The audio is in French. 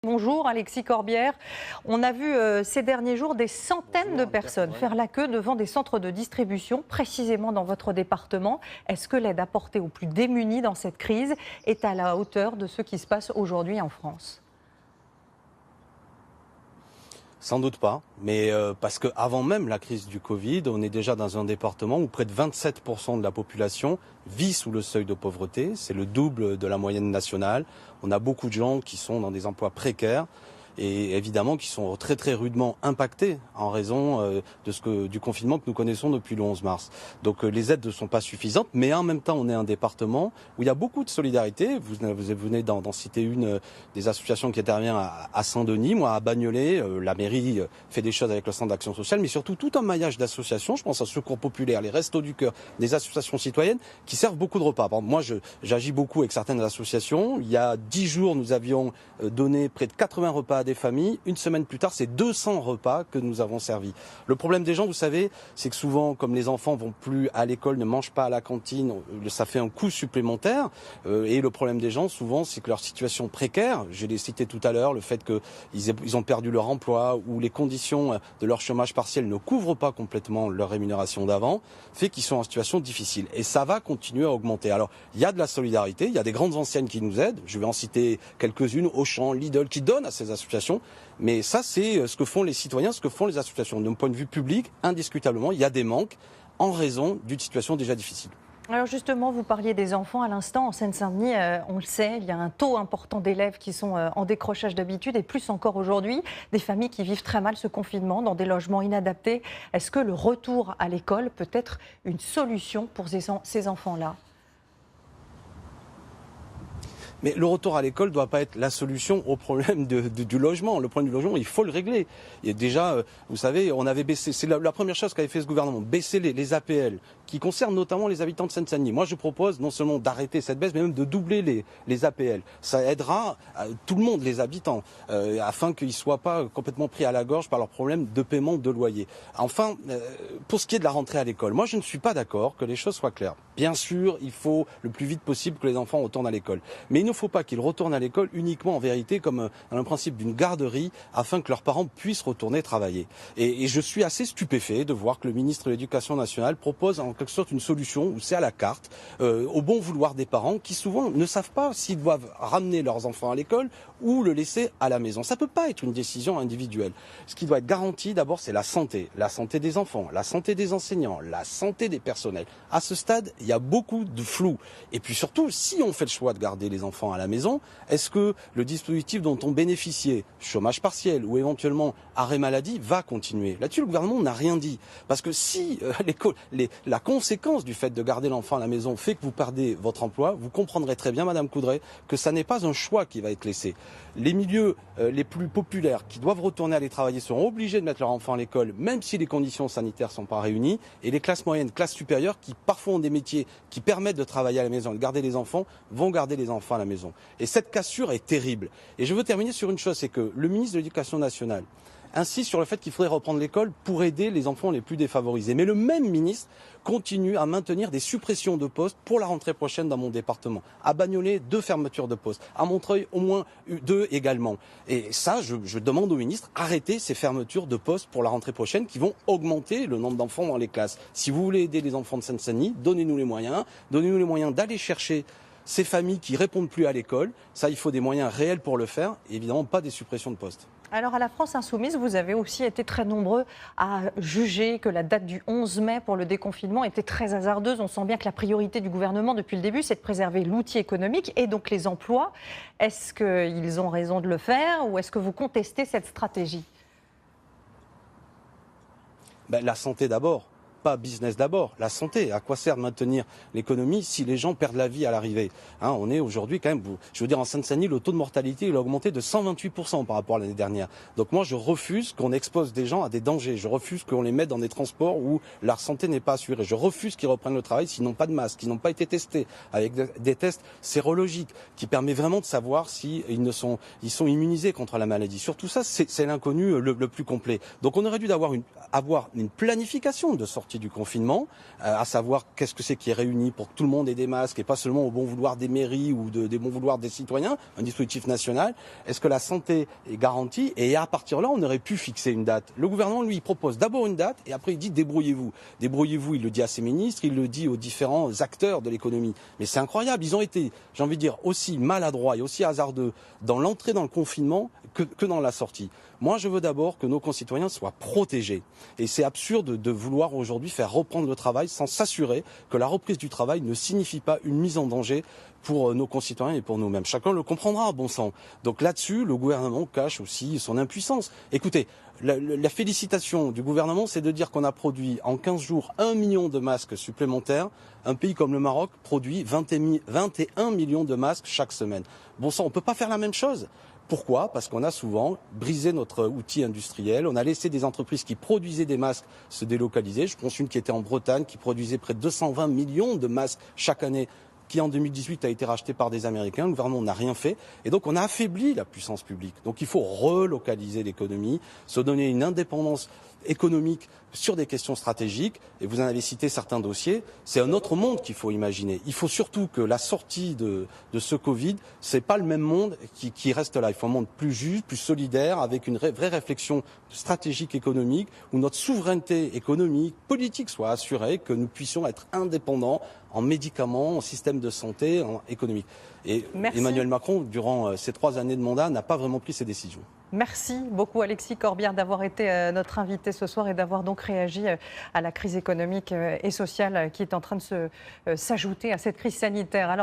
Bonjour Alexis Corbière. On a vu ces derniers jours des centaines de personnes faire la queue devant des centres de distribution, précisément dans votre département. Est-ce que l'aide apportée aux plus démunis dans cette crise est à la hauteur de ce qui se passe aujourd'hui en France ? Sans doute pas, mais parce qu'avant même la crise du Covid, on est déjà dans un département où près de 27% de la population vit sous le seuil de pauvreté. C'est le double de la moyenne nationale. On a beaucoup de gens qui sont dans des emplois précaires et évidemment qui sont très très rudement impactés en raison du confinement que nous connaissons depuis le 11 mars. Donc les aides ne sont pas suffisantes, mais en même temps on est un département où il y a beaucoup de solidarité. Vous venez d'en citer une des associations qui intervient à Saint-Denis, moi à Bagnolet, la mairie fait des choses avec le centre d'action sociale, mais surtout tout un maillage d'associations, je pense à Secours Populaire, les Restos du Cœur, des associations citoyennes qui servent beaucoup de repas. Par exemple, moi j'agis beaucoup avec certaines associations. Il y a 10 jours nous avions donné près de 80 repas des familles. Une semaine plus tard, c'est 200 repas que nous avons servis. Le problème des gens, vous savez, c'est que souvent, comme les enfants vont plus à l'école, ne mangent pas à la cantine, ça fait un coût supplémentaire. Et le problème des gens, souvent, c'est que leur situation précaire, je l'ai cité tout à l'heure, le fait qu'ils ont perdu leur emploi ou les conditions de leur chômage partiel ne couvrent pas complètement leur rémunération d'avant, fait qu'ils sont en situation difficile. Et ça va continuer à augmenter. Alors, il y a de la solidarité, il y a des grandes enseignes qui nous aident. Je vais en citer quelques-unes, Auchan, Lidl, qui donnent à ces associations. Mais ça, c'est ce que font les citoyens, ce que font les associations. D'un point de vue public, indiscutablement, il y a des manques en raison d'une situation déjà difficile. Alors justement, vous parliez des enfants à l'instant. En Seine-Saint-Denis, on le sait, il y a un taux important d'élèves qui sont en décrochage d'habitude et plus encore aujourd'hui, des familles qui vivent très mal ce confinement dans des logements inadaptés. Est-ce que le retour à l'école peut être une solution pour ces enfants-là ? Mais le retour à l'école ne doit pas être la solution au problème du logement. Le problème du logement, il faut le régler. Et déjà, vous savez, on avait baissé, c'est la première chose qu'avait fait ce gouvernement, baisser les APL, qui concernent notamment les habitants de Seine-Saint-Denis. Moi, je propose non seulement d'arrêter cette baisse, mais même de doubler les APL. Ça aidera tout le monde, les habitants, afin qu'ils ne soient pas complètement pris à la gorge par leurs problèmes de paiement de loyer. Enfin, pour ce qui est de la rentrée à l'école, moi, je ne suis pas d'accord que les choses soient claires. Bien sûr, il faut le plus vite possible que les enfants retournent à l'école. Mais il ne faut pas qu'ils retournent à l'école uniquement en vérité comme dans le principe d'une garderie afin que leurs parents puissent retourner travailler. Et je suis assez stupéfait de voir que le ministre de l'Éducation nationale propose en quelque sorte une solution où c'est à la carte, au bon vouloir des parents qui souvent ne savent pas s'ils doivent ramener leurs enfants à l'école ou le laisser à la maison. Ça ne peut pas être une décision individuelle. Ce qui doit être garanti d'abord, c'est la santé des enfants, la santé des enseignants, la santé des personnels. À ce stade, il y a beaucoup de flou. Et puis surtout, si on fait le choix de garder les enfants à la maison, est-ce que le dispositif dont on bénéficiait, chômage partiel ou éventuellement arrêt maladie, va continuer? Là-dessus, le gouvernement n'a rien dit. Parce que si la conséquence du fait de garder l'enfant à la maison fait que vous perdez votre emploi, vous comprendrez très bien, Madame Coudray, que ça n'est pas un choix qui va être laissé. Les milieux les plus populaires qui doivent retourner aller travailler seront obligés de mettre leur enfant à l'école, même si les conditions sanitaires ne sont pas réunies. Et les classes moyennes, classes supérieures, qui parfois ont des métiers qui permettent de travailler à la maison, de garder les enfants, vont garder les enfants à la maison. Et cette cassure est terrible. Et je veux terminer sur une chose, c'est que le ministre de l'Éducation nationale insiste sur le fait qu'il faudrait reprendre l'école pour aider les enfants les plus défavorisés. Mais le même ministre continue à maintenir des suppressions de postes pour la rentrée prochaine dans mon département. À Bagnolet, 2 fermetures de postes. À Montreuil, au moins 2 également. Et ça, je demande au ministre, arrêtez ces fermetures de postes pour la rentrée prochaine qui vont augmenter le nombre d'enfants dans les classes. Si vous voulez aider les enfants de Seine-Saint-Denis, donnez-nous les moyens d'aller chercher ces familles qui répondent plus à l'école. Ça, il faut des moyens réels pour le faire, et évidemment pas des suppressions de postes. Alors à la France Insoumise, vous avez aussi été très nombreux à juger que la date du 11 mai pour le déconfinement était très hasardeuse. On sent bien que la priorité du gouvernement depuis le début, c'est de préserver l'outil économique et donc les emplois. Est-ce qu'ils ont raison de le faire ou est-ce que vous contestez cette stratégie ? La santé d'abord. Pas business d'abord, la santé. À quoi sert de maintenir l'économie si les gens perdent la vie à l'arrivée? On est aujourd'hui quand même, je veux dire, en Seine-Saint-Denis, le taux de mortalité il a augmenté de 128% par rapport à l'année dernière. Donc moi, je refuse qu'on expose des gens à des dangers. Je refuse qu'on les mette dans des transports où leur santé n'est pas assurée. Je refuse qu'ils reprennent le travail s'ils n'ont pas de masque, qu'ils n'ont pas été testés avec des tests sérologiques qui permettent vraiment de savoir s'ils sont immunisés contre la maladie. Surtout ça, c'est l'inconnu le plus complet. Donc on aurait dû avoir une planification de sortie sortie du confinement, à savoir qu'est-ce que c'est qui est réuni pour que tout le monde ait des masques et pas seulement au bon vouloir des mairies ou des bons vouloirs des citoyens, un dispositif national. Est-ce que la santé est garantie? Et à partir de là, on aurait pu fixer une date. Le gouvernement, lui, il propose d'abord une date et après il dit débrouillez-vous. Débrouillez-vous, il le dit à ses ministres, il le dit aux différents acteurs de l'économie. Mais c'est incroyable, ils ont été, j'ai envie de dire, aussi maladroits et aussi hasardeux dans l'entrée dans le confinement que dans la sortie. Moi, je veux d'abord que nos concitoyens soient protégés. Et c'est absurde de vouloir aujourd'hui faire reprendre le travail sans s'assurer que la reprise du travail ne signifie pas une mise en danger pour nos concitoyens et pour nous-mêmes. Chacun le comprendra, bon sang. Donc là-dessus, le gouvernement cache aussi son impuissance. Écoutez, la félicitation du gouvernement, c'est de dire qu'on a produit en 15 jours 1 million de masques supplémentaires. Un pays comme le Maroc produit 21 millions de masques chaque semaine. Bon sang, on ne peut pas faire la même chose. Pourquoi? Parce qu'on a souvent brisé notre outil industriel. On a laissé des entreprises qui produisaient des masques se délocaliser. Je pense une qui était en Bretagne, qui produisait près de 220 millions de masques chaque année, qui en 2018 a été racheté par des Américains. Le gouvernement n'a rien fait. Et donc on a affaibli la puissance publique. Donc il faut relocaliser l'économie, se donner une indépendance économique sur des questions stratégiques. Et vous en avez cité certains dossiers. C'est un autre monde qu'il faut imaginer. Il faut surtout que la sortie de ce Covid, c'est pas le même monde qui reste là. Il faut un monde plus juste, plus solidaire, avec une vraie réflexion stratégique économique, où notre souveraineté économique, politique soit assurée, que nous puissions être indépendants en médicaments, en système de santé, en économique. Et Merci. Emmanuel Macron, durant ces 3 années de mandat, n'a pas vraiment pris ces décisions. Merci beaucoup Alexis Corbière d'avoir été notre invité ce soir et d'avoir donc réagi à la crise économique et sociale qui est en train de s'ajouter à cette crise sanitaire. Alors,